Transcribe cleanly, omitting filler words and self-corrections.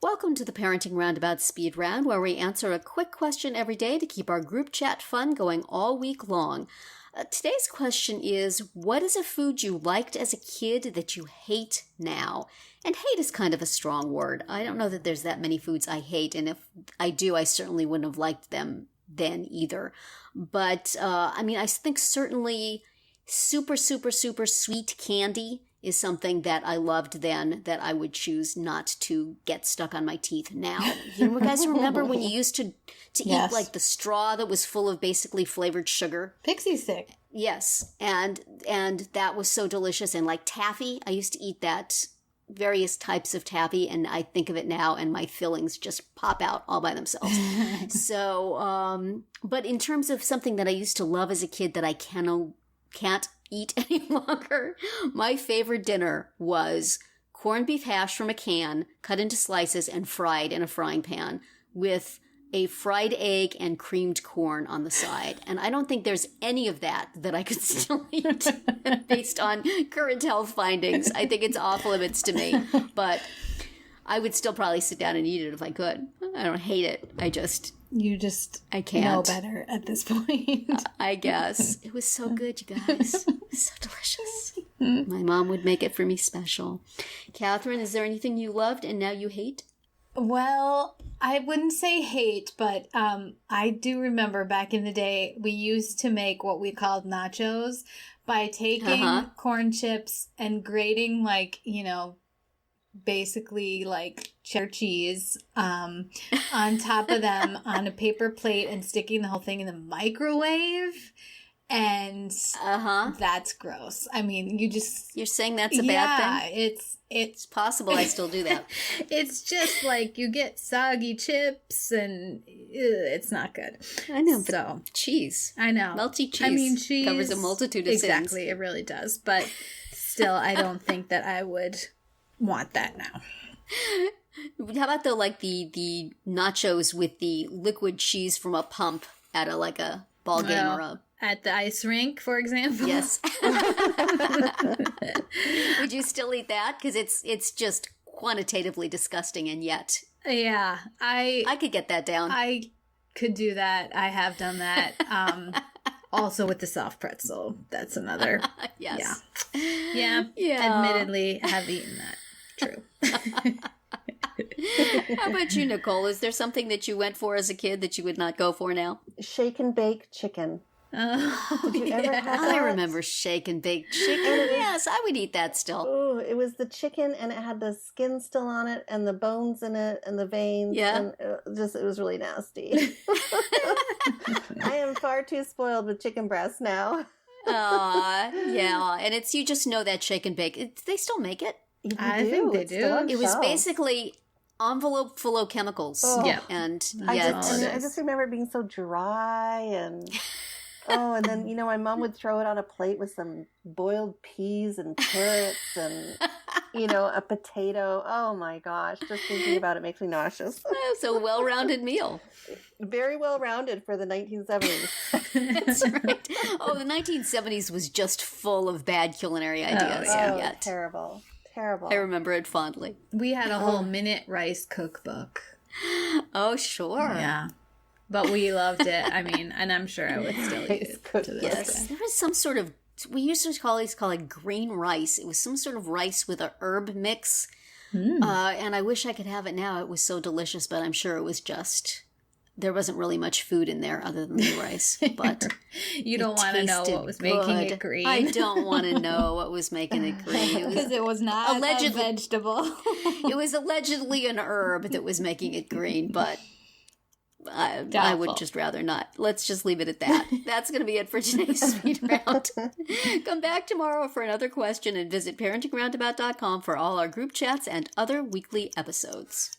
Welcome to the Parenting Roundabout Speed Round, where we answer a quick question every day to keep our group chat fun going all week long. Today's question is, what is a food you liked as a kid that you hate now? And hate is kind of a strong word. I don't know that there's that many foods I hate, and if I do, I certainly wouldn't have liked them then either. But, I think certainly super sweet candy is something that I loved then that I would choose not to get stuck on my teeth now. You guys remember when you used to eat like the straw that was full of basically flavored sugar? Pixie stick. Yes. And that was so delicious. And like taffy, I used to eat that, various types of taffy, and I think of it now and my fillings just pop out all by themselves. So, but in terms of something that I used to love as a kid that I can't eat any longer, my favorite dinner was corned beef hash from a can, cut into slices and fried in a frying pan with a fried egg and creamed corn on the side. And I don't think there's any of that I could still eat based on current health findings. I think it's off limits to me, but I would still probably sit down and eat it if I could. I don't hate it. I can't know better at this point. I guess. It was so good, you guys. It was so delicious. My mom would make it for me special. Catherine, is there anything you loved and now you hate? Well, I wouldn't say hate, but I do remember back in the day, we used to make what we called nachos by taking corn chips and grating basically like cheddar cheese on top of them on a paper plate and sticking the whole thing in the microwave. And that's gross. I mean, you're saying that's a bad thing? It's possible I still do that. It's just like you get soggy chips and it's not good. I know, but cheese. I know. Melty cheese. I mean, cheese covers a multitude of sins. Exactly, it really does. But still, I don't think that I would want that now. How about the nachos with the liquid cheese from a pump at a ball game or a... At the ice rink, for example? Yes. Would you still eat that? Because it's just quantitatively disgusting, and yet... Yeah. I could get that down. I could do that. I have done that. Also with the soft pretzel. That's another... Yes. Yeah. Admittedly, have eaten that. True. How about you, Nicole? Is there something that you went for as a kid that you would not go for now? Shake and bake chicken. Did you ever have that? I remember shake and bake chicken. Yes, I would eat that still. Oh, it was the chicken, and it had the skin still on it, and the bones in it, and the veins. Yeah. And it was really nasty. I am far too spoiled with chicken breasts now. Yeah. And you just know that shake and bake. They still make it. I think they do. It was basically envelope full of chemicals. Oh. Yeah. And I just remember it being so dry and... and then, my mom would throw it on a plate with some boiled peas and carrots and, a potato. Oh, my gosh. Just thinking about it makes me nauseous. It's a well-rounded meal. Very well-rounded for the 1970s. That's right. Oh, the 1970s was just full of bad culinary ideas. Oh, terrible. I remember it fondly. We had a whole minute rice cookbook. Oh, sure. Yeah. But we loved it. I mean, and I'm sure I would still eat it to this day. There was some sort of, we used to call it green rice. It was some sort of rice with a herb mix. And I wish I could have it now. It was so delicious, but I'm sure it was just, there wasn't really much food in there other than the rice. But you don't want to know what was making it green. I don't want to know what was making it green. Because it was not a vegetable. It was allegedly an herb that was making it green, but... I would just rather not. Let's just leave it at that. That's going to be it for today's Speed Round. Come back tomorrow for another question and visit parentingroundabout.com for all our group chats and other weekly episodes.